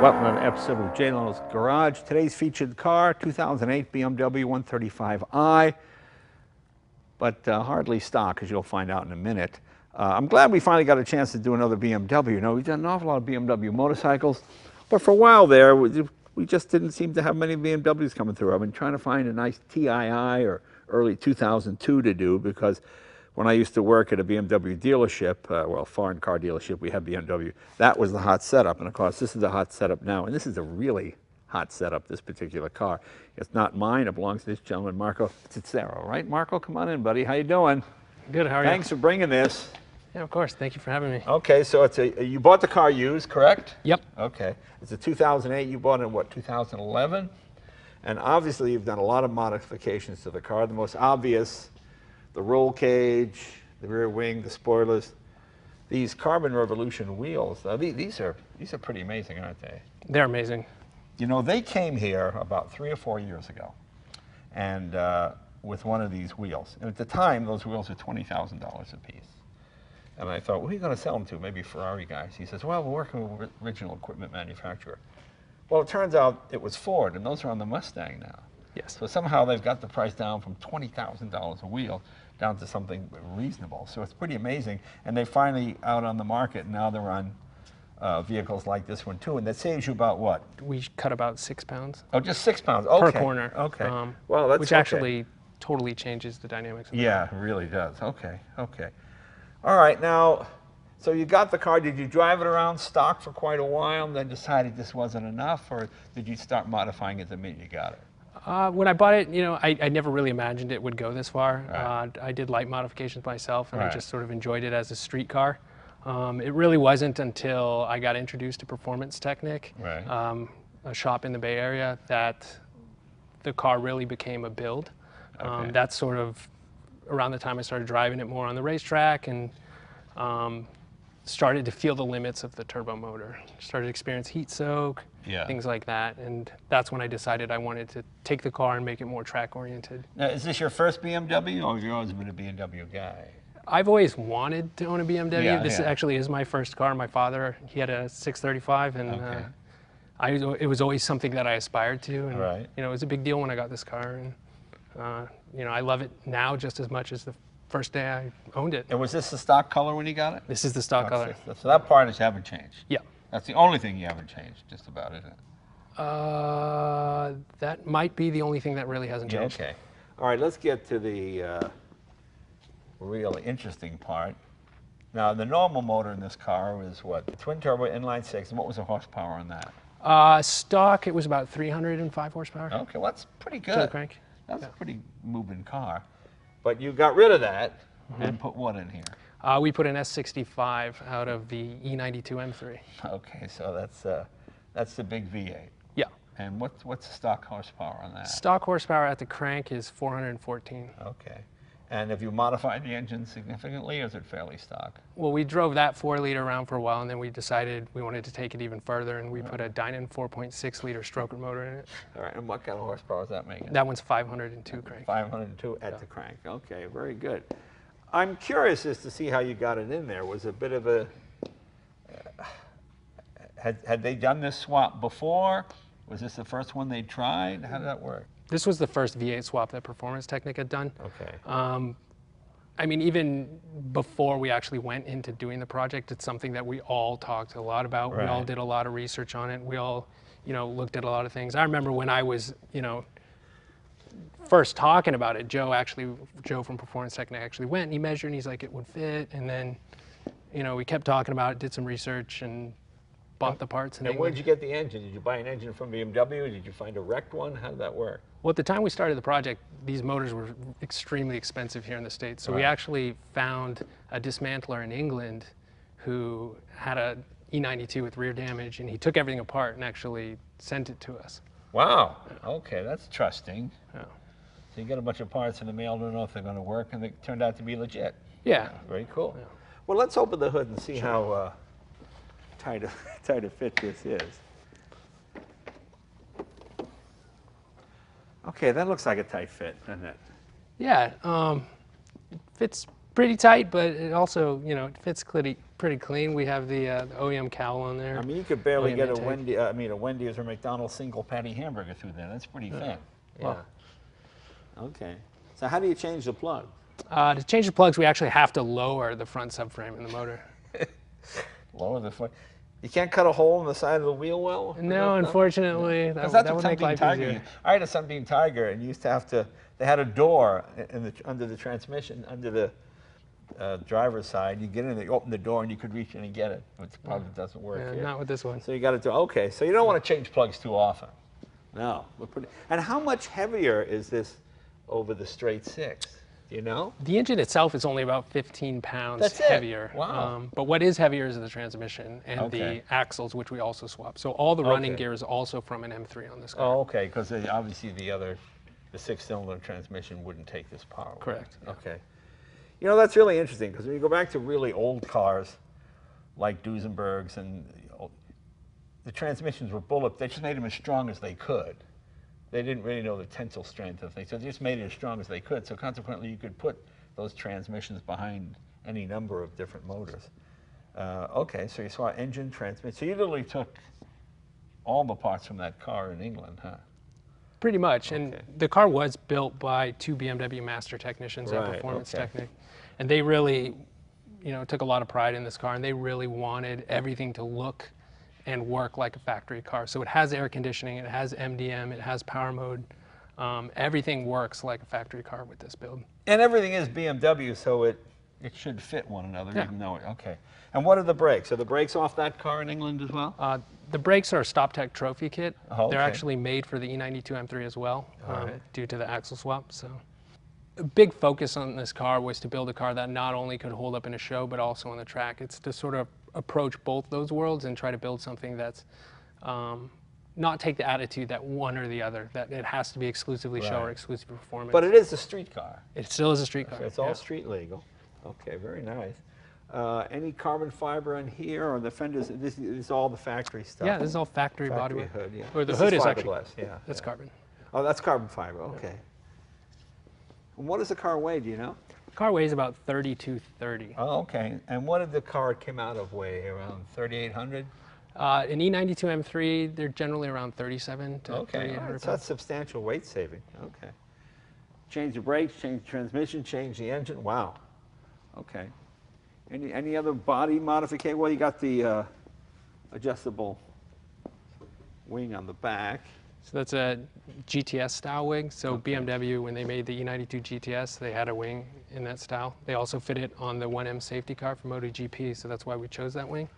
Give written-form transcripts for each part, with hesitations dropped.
Welcome to another episode of Jay Leno's Garage. Today's featured car, 2008 BMW 135i, but hardly stock, as you'll find out in a minute. I'm glad we finally got a chance to do another BMW. You know, we've done an awful lot of BMW motorcycles, but for a while there, we just didn't seem to have many BMWs coming through. I've been trying to find a nice TII or early 2002 to do, because when I used to work at a BMW dealership, well, foreign car dealership, we had BMW. That was the hot setup, and of course, this is the hot setup now, and this is a really hot setup, this particular car. It's not mine, it belongs to this gentleman, Marco Svizzero, right? Marco, come on in, buddy. How you doing? Good, how are you? Thanks for bringing this. Yeah, of course. Thank you for having me. Okay, so it's you bought the car used, correct? Yep. Okay. It's a 2008. You bought it in, what, 2011? And obviously, you've done a lot of modifications to the car. The most obvious, the roll cage, the rear wing, the spoilers. These Carbon Revolution wheels, these are pretty amazing, aren't they? They're amazing. You know, they came here about 3 or 4 years ago, and with one of these wheels. And at the time, those wheels were $20,000 a piece. And I thought, who are you going to sell them to? Maybe Ferrari guys. He says, well, we're working with original equipment manufacturer. Well, it turns out it was Ford, and those are on the Mustang now. Yes. So somehow they've got the price down from $20,000 a wheel down to something reasonable. So it's pretty amazing. And they're finally out on the market. Now they're on vehicles like this one too. And that saves you about what? We cut about 6 pounds. Oh, just 6 pounds. Okay. Per corner. Okay. Well, that's which actually totally changes the dynamics of the car. Yeah, it really does. Okay. Okay. All right. Now, so you got the car. Did you drive it around stock for quite a while and then decided this wasn't enough, or did you start modifying it the minute you got it? When I bought it, you know, I never really imagined it would go this far. Right. I did light modifications myself, and Right. I just sort of enjoyed it as a street car. It really wasn't until I got introduced to Performance Technic, Right. a shop in the Bay Area, that the car really became a build. Okay. That's sort of around the time I started driving it more on the racetrack, and started to feel the limits of the turbo motor. Started to experience heat soak, Yeah. things like that, and that's when I decided I wanted to take the car and make it more track oriented. Now, is this your first BMW, or have you always been a BMW guy? I've always wanted to own a BMW. Yeah, This yeah. actually is my first car. My father, he had a 635, and Okay. it was always something that I aspired to, and Right. you know, it was a big deal when I got this car, and you know, I love it now just as much as the first day I owned it. And was this the stock color when you got it? This is the stock color. So that part is you haven't changed. Yeah. That's the only thing you haven't changed, just about, isn't it? That might be the only thing that really hasn't Yeah, changed. okay. All right, let's get to the really interesting part. Now, the normal motor in this car was what? Twin turbo inline six, and what was the horsepower on that? Stock, it was about 305 horsepower. Okay, well, that's pretty good. To the crank. That's a pretty moving car. But you got rid of that and put what in here? We put an S65 out of the E92 M3. Okay, so that's the big V8. Yeah. And what's the stock horsepower on that? Stock horsepower at the crank is 414. Okay. And have you modified the engine significantly, or is it fairly stock? Well, we drove that 4-liter around for a while, and then we decided we wanted to take it even further, and we put a Dynon 4.6-liter stroker motor in it. All right, and what kind of horsepower is that making? That one's 502 crank. 502 at the crank. Okay, very good. I'm curious as to see how you got it in there. Was a bit of a... had they done this swap before? Was this the first one they tried? How did that work? This was the first V8 swap that Performance Technic had done. Okay. I mean, even before we actually went into doing the project, it's something that we all talked a lot about. Right. We all did a lot of research on it. We all, you know, looked at a lot of things. I remember when I was, you know, first talking about it, Joe from Performance Technic actually went and he measured and he's like, it would fit. And then, you know, we kept talking about it, did some research and bought the parts. And where did you get the engine? Did you buy an engine from BMW? Did you find a wrecked one? How did that work? Well, at the time we started the project, these motors were extremely expensive here in the States. So we actually found a dismantler in England who had a E92 with rear damage, and he took everything apart and actually sent it to us. Wow. Okay, that's trusting. Yeah. So you get a bunch of parts in the mail, don't know if they're going to work, and they turned out to be legit. Yeah. Very cool. Yeah. Well, let's open the hood and see how tight a fit this is. Okay, that looks like a tight fit, doesn't it? Yeah, it fits pretty tight, but it also, you know, it fits pretty pretty clean. We have the OEM cowl on there. I mean, you could barely get a intake. Wendy's or McDonald's single patty hamburger through there. That's pretty thin. Yeah. Well. Okay. So how do you change the plug? To change the plugs, we actually have to lower the front subframe in the motor. Lower the front. You can't cut a hole in the side of the wheel well? No, unfortunately, No. that would make life easier. I had a Sunbeam Tiger, and you used to have to. They had a door under the transmission, under the driver's side. You get in, you open the door, and you could reach in and get it. Which probably doesn't work Yeah, here. not with this one. So you got to do. Okay, so you don't want to change plugs too often. No. And how much heavier is this over the straight six? Do you know? The engine itself is only about 15 pounds That's it? heavier. Wow. But what is heavier is the transmission and the axles, which we also swap. So all the running gear is also from an M3 on this car. Oh, okay, because obviously the six-cylinder transmission wouldn't take this power. Correct. Yeah. Okay. You know, that's really interesting, because when you go back to really old cars, like Duesenbergs, and the transmissions were bullet, they just made them as strong as they could. They didn't really know the tensile strength of things, so they just made it as strong as they could. So consequently, you could put those transmissions behind any number of different motors. Okay, so you saw engine, transmission. So you literally took all the parts from that car in England, huh? Pretty much, and the car was built by 2 BMW master technicians at Performance Technic, and they really, took a lot of pride in this car, and they really wanted everything to look and work like a factory car. So it has air conditioning, it has MDM, it has power mode. Everything works like a factory car with this build. And everything is BMW, so it should fit one another, even though okay. And what are the brakes? Are the brakes off that car in England as well? The brakes are a StopTech trophy kit. Oh, okay. They're actually made for the E92 M3 as well, due to the axle swap. So a big focus on this car was to build a car that not only could hold up in a show, but also on the track. It's to sort of approach both those worlds and try to build something that's not take the attitude that one or the other, that it has to be exclusively show or exclusively performance. But it is a street car. It still is a street car. So it's all street legal. Okay, very nice. Any carbon fiber in here, or the fenders? This is all the factory stuff. Yeah, this is all factory bodywork. Hood, yeah. Or the hood is actually fiberglass. Yeah, that's carbon. Oh, that's carbon fiber. Okay. And what does the car weigh? Do you know? The car weighs about 3230. Oh, okay. And what did the car came out of weigh? Around 3,800? An E92 M3, they're generally around 37 to 3,800 pounds. So that's substantial weight saving. Okay. Change the brakes, change the transmission, change the engine. Wow. Okay. Any other body modification? Well, you got the adjustable wing on the back. So that's a GTS style wing. So BMW, when they made the E92 GTS, they had a wing in that style. They also fit it on the 1M safety car for MotoGP, so that's why we chose that wing.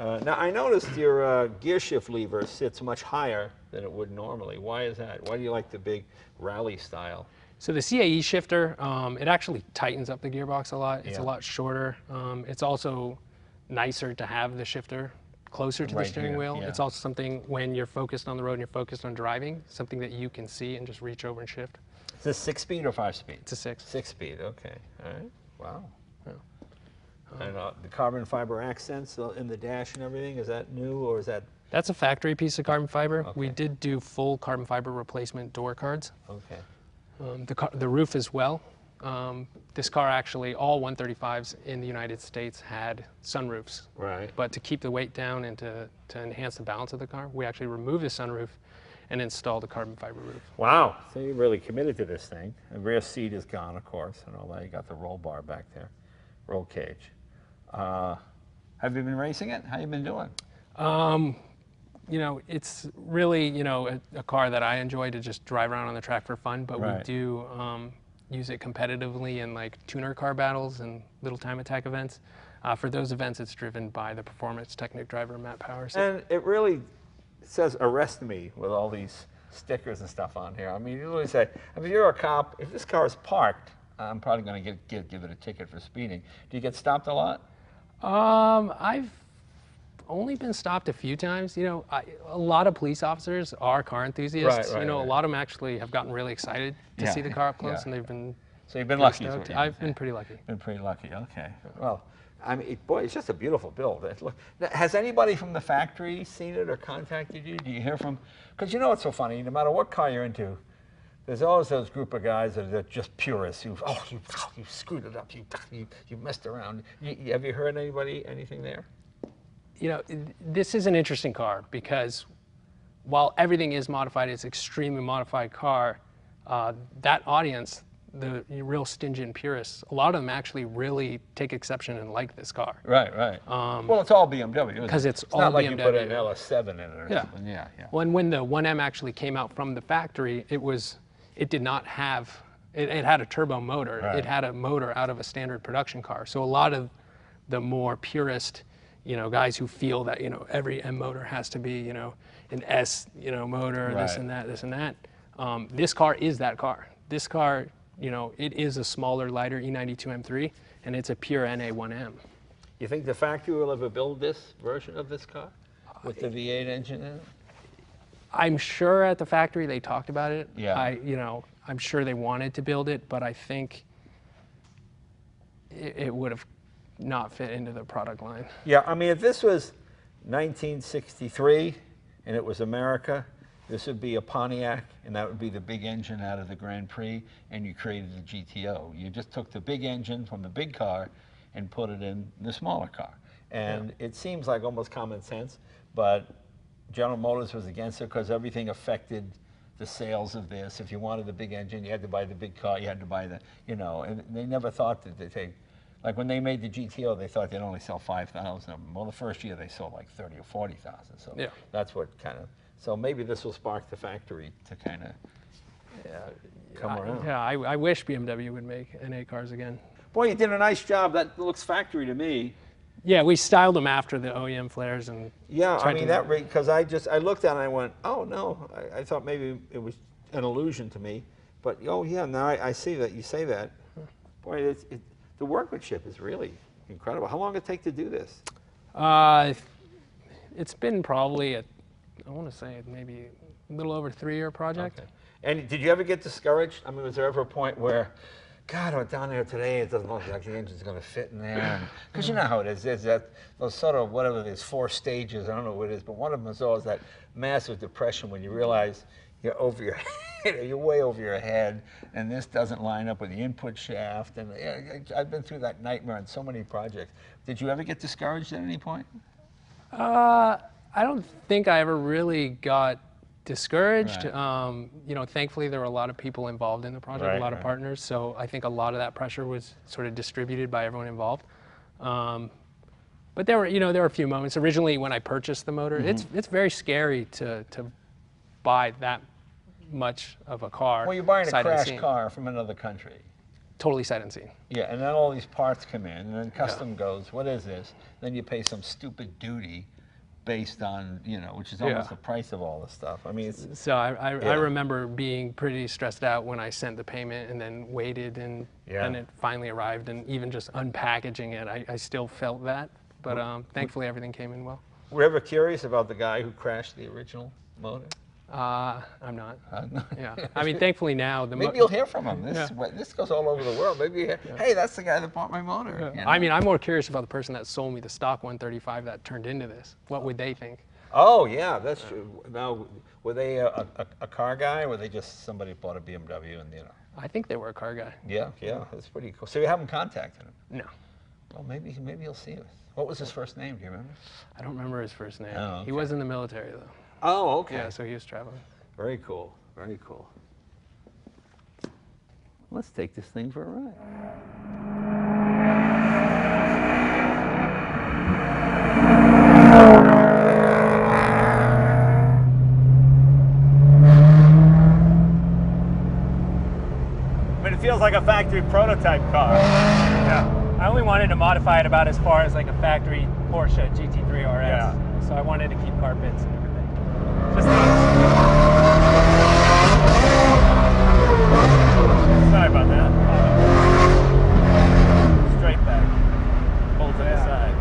Now, I noticed your gear shift lever sits much higher than it would normally. Why is that? Why do you like the big rally style? So the CAE shifter, it actually tightens up the gearbox a lot. It's a lot shorter. It's also nicer to have the shifter closer to the steering wheel. It's also something when you're focused on the road and you're focused on driving, something that you can see and just reach over and shift. Is this 6-speed or 5-speed? It's a 6. 6-speed, okay. All right. Wow. And the carbon fiber accents in the dash and everything, is that new, or is that? That's a factory piece of carbon fiber. We did do full carbon fiber replacement door cards. Okay. The roof as well. This car actually, all 135s in the United States had sunroofs. Right. But to keep the weight down and to enhance the balance of the car, we actually removed the sunroof and installed a carbon fiber roof. Wow. So you're really committed to this thing. The rear seat is gone, of course, and all that. You got the roll bar back there, roll cage. Have you been racing it? How you been doing? It's really, a car that I enjoy to just drive around on the track for fun, but we do use it competitively in like tuner car battles and little time attack events. For those events, it's driven by the Performance Technic driver, Matt Powers. And it really says arrest me with all these stickers and stuff on here. I mean, you literally say, if you're a cop, if this car is parked, I'm probably going to give it a ticket for speeding. Do you get stopped a lot? I've only been stopped a few times. A lot of police officers are car enthusiasts. A lot of them actually have gotten really excited to see the car up close, and they've been. So you've been lucky. I've been pretty lucky. Been pretty lucky. Okay. Well, I mean, boy, it's just a beautiful build. Has anybody from the factory seen it or contacted you? Do you hear from? Because what's so funny? No matter what car you're into, there's always those group of guys that are just purists. You screwed it up. You messed around. Have you heard anything there? You know, this is an interesting car because while everything is modified, it's an extremely modified car. That audience, the real stingent purists, a lot of them actually really take exception and like this car. Right, right. Well, it's all BMW. Because it's all not like BMW. you put an LS7 in it or Yeah. something. Yeah, yeah. Well, and when the 1M actually came out from the factory, it did not have, it had a turbo motor. Right. It had a motor out of a standard production car. So a lot of the more purist, you know, guys who feel that, you know, every M motor has to be, you know, an S, you know, motor, Right. this and that, this and that. This car is that car. This car, you know, it is a smaller, lighter E92 M3, and it's a pure NA1M. You think the factory will ever build this version of this car with the V8 engine in it? I'm sure at the factory they talked about it. Yeah. You know, I'm sure they wanted to build it, but I think it would have not fit into the product line. Yeah, I mean, if this was 1963 and it was America, this would be a Pontiac, and that would be the big engine out of the Grand Prix, and you created a GTO. You just took the big engine from the big car and put it in the smaller car. And it seems like almost common sense, but General Motors was against it because everything affected the sales of this. If you wanted the big engine, you had to buy the big car, you had to buy the, you know, and they never thought that they'd take, like when they made the GTO, they thought they'd only sell 5,000 of them. Well, the first year they sold like 30 or 40,000. So Yeah. that's what kind of, so maybe this will spark the factory to kind of come around. Yeah, I wish BMW would make NA cars again. Boy, you did a nice job. That looks factory to me. Yeah, we styled them after the OEM flares and Yeah, I tried mean, to- because I looked at it and I went, oh no, I thought maybe it was an illusion to me. But oh yeah, now I see that, you say that. Boy, the workmanship is really incredible. How long did it take to do this? It's been probably I want to say maybe a little over 3-year project. Okay. And did you ever get discouraged? I mean, was there ever a point where, God, I went down there today, it doesn't look like the engine's going to fit in there? Because you know how it is. There's those sort of, whatever, there's 4 stages, I don't know what it is, but one of them is always that massive depression when you realize you're over your head, you're way over your head, and this doesn't line up with the input shaft. And I've been through that nightmare on so many projects. Did you ever get discouraged at any point? I don't think I ever really got discouraged. Right. You know, thankfully there were a lot of people involved in the project, Right, a lot of right. partners. So I think a lot of that pressure was sort of distributed by everyone involved. But there were a few moments. Originally, when I purchased the motor, it's very scary to buy that much of a car. Well, you're buying a sight crash unseen. car from another country. Totally sight unseen. Yeah, and then all these parts come in, and then custom goes, what is this? Then you pay some stupid duty based on, you know, which is almost the price of all the stuff. I mean, it's... So I remember being pretty stressed out when I sent the payment and then waited, and then it finally arrived, and even just unpackaging it, I still felt that. But thankfully everything came in well. Were you ever curious about the guy who crashed the original motor? I'm not. No. Yeah. I mean, thankfully now Maybe you'll hear from him. This goes all over the world. Maybe you hear, hey, that's the guy that bought my motor. You know? I mean, I'm more curious about the person that sold me the stock 135 that turned into this. What would they think? Oh, yeah, that's true. Now, were they a car guy, or were they just somebody who bought a BMW and, you know? I think they were a car guy. Yeah, that's pretty cool. So you haven't contacted him? No. Well, maybe you'll see us. What was his first name? Do you remember? I don't remember his first name. Oh, okay. He was in the military, though. Oh, okay. Yeah, so he was traveling. Very cool. Very cool. Let's take this thing for a ride. I mean, it feels like a factory prototype car. Yeah. I only wanted to modify it about as far as like a factory Porsche GT3 RS. Yeah. So I wanted to keep carpets and everything. Just sorry about that. Straight back. Pull to the side.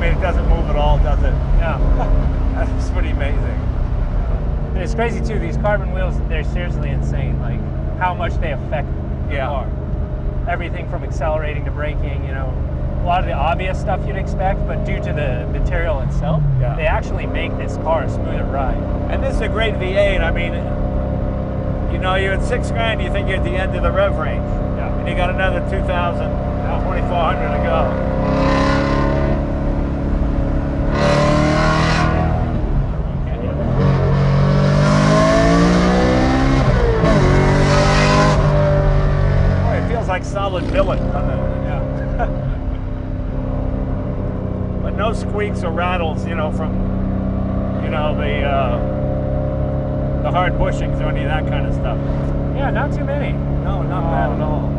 mean, it doesn't move at all, does it? Yeah. That's pretty amazing. And it's crazy too, these carbon wheels, they're seriously insane, like how much they affect the car. Everything from accelerating to braking, you know, a lot of the obvious stuff you'd expect, but due to the material itself, they actually make this car a smoother ride. And this is a great V8. I mean, you know, you're at $6,000, you think you're at the end of the rev range. Yeah. And you got another 2,400 to go. Like solid billet, doesn't it? Yeah. But no squeaks or rattles, you know, from, you know, the hard bushings or any of that kind of stuff. Yeah, not too many. No, not bad at all.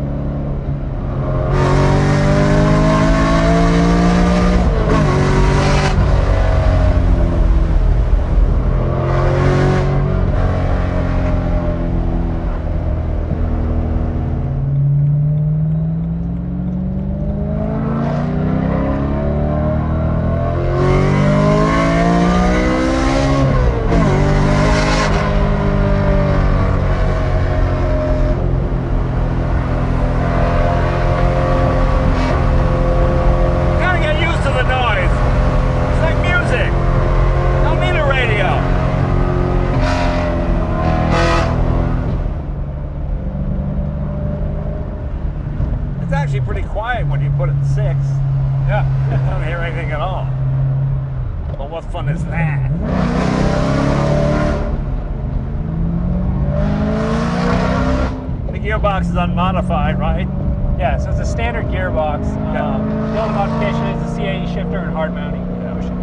Pretty quiet when you put it in 6. Yeah. You don't hear anything at all. Well, what fun is that? The gearbox is unmodified, right? Yeah, so it's a standard gearbox. The only modification is the CAE shifter and hard mounting bushings.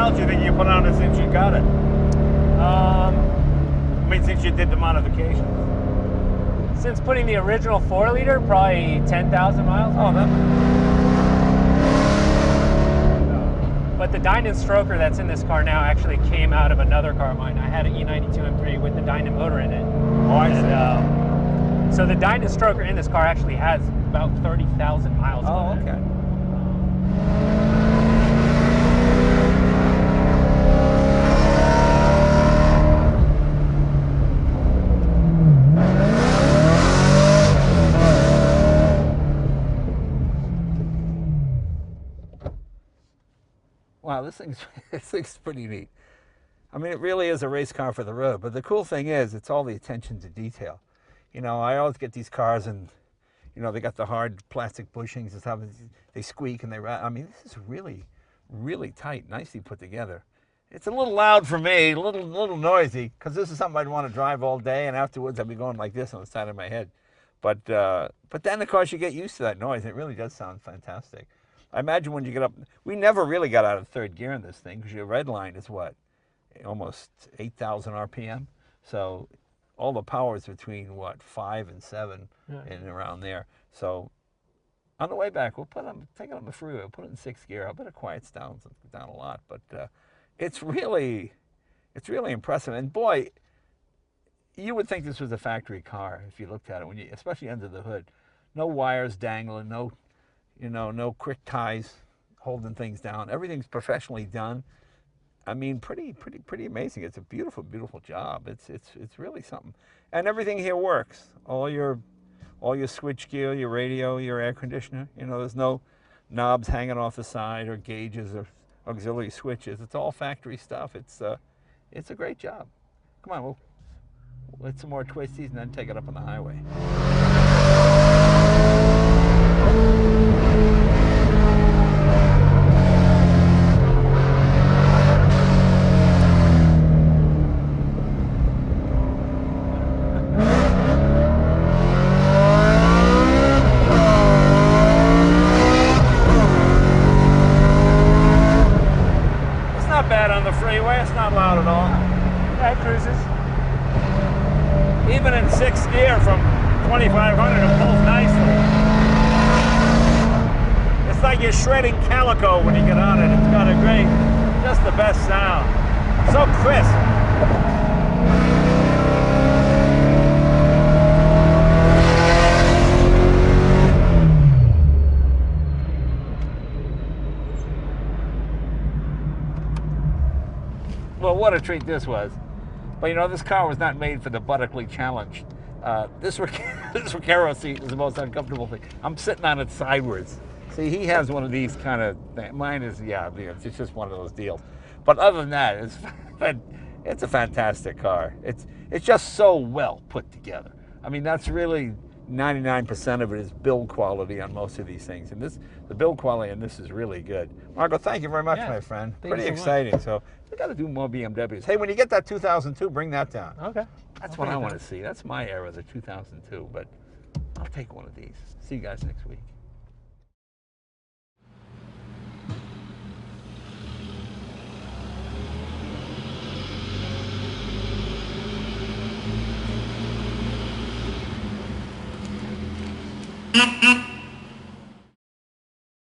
Do you think you put on it since you got it? I mean, since you did the modifications. Since putting the original 4-liter, probably 10,000 miles. Oh, that. But the Dynon stroker that's in this car now actually came out of another car of mine. I had an E92 M3 with the Dynon motor in it. Oh, I see. So the Dynon stroker in this car actually has about 30,000 miles on it. Okay. Wow, this thing's pretty neat. I mean, it really is a race car for the road. But the cool thing is, it's all the attention to detail. You know, I always get these cars and, you know, they got the hard plastic bushings and stuff. They squeak and they rattle. I mean, this is really, really tight, nicely put together. It's a little loud for me, a little noisy, because this is something I'd want to drive all day, and afterwards I'd be going like this on the side of my head. But then, of course, you get used to that noise. It really does sound fantastic. I imagine when you get up, we never really got out of third gear in this thing, because your red line is what? Almost 8,000 RPM. So all the power is between, what, 5 and 7 and around there. So on the way back, we'll take it on the freeway, we'll put it in 6th gear. I bet it quiets down a lot. But it's really impressive. And boy, you would think this was a factory car if you looked at it, especially under the hood. No wires dangling, no quick ties holding things down. Everything's professionally done. I mean, pretty amazing. It's a beautiful, beautiful job. It's really something. And everything here works. All your switch gear, your radio, your air conditioner. You know, there's no knobs hanging off the side or gauges or auxiliary switches. It's all factory stuff. It's a great job. Come on, we'll hit some more twisties and then take it up on the highway. Even in 6th gear from 2,500, it pulls nicely. It's like you're shredding calico when you get on it. It's got a great Chris. Well, what a treat this was. But you know, this car was not made for the buttockly challenge. This Recaro seat is the most uncomfortable thing. I'm sitting on it sideways. See, he has one of these kind of, mine is, yeah, it's just one of those deals. But other than that, it's a fantastic car. It's just so well put together. I mean, that's really 99% of it is build quality on most of these things. And the build quality on this is really good. Marco, thank you very much, my friend. Pretty exciting. So we got to do more BMWs. Hey, when you get that 2002, bring that down. Okay. That's what I want to see. That's my era, the 2002. But I'll take one of these. See you guys next week. Mm-hmm.